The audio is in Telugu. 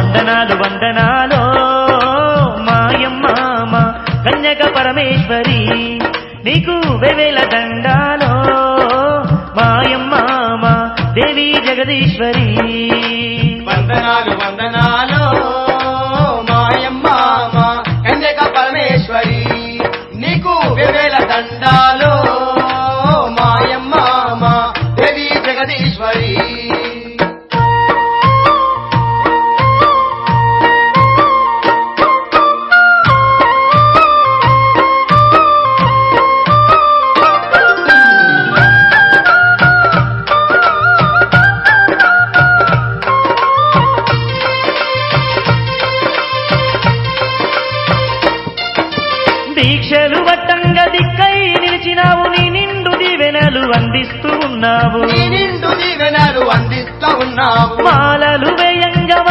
వందనాలు వందనాలో మాయమ్మ మా కన్యక పరమేశ్వరి నీకు వేవేల దండాలో మాయమ్మ మా దేవి జగదీశ్వరి వందనాలు వందనాలు మాయమ్మ మా కన్యక పరమేశ్వరి నీకు వేవేల దండాలు మాయమ్మ మా దేవి జగదీశ్వరి దీక్షలు వట్టంగా దిక్కై నిలిచినావు నీ నిండు దీవెనలు అందిస్తూ ఉన్నావు నీ నిండు దీవెనలు అందిస్తూ ఉన్నావు మాలలు వేయంగా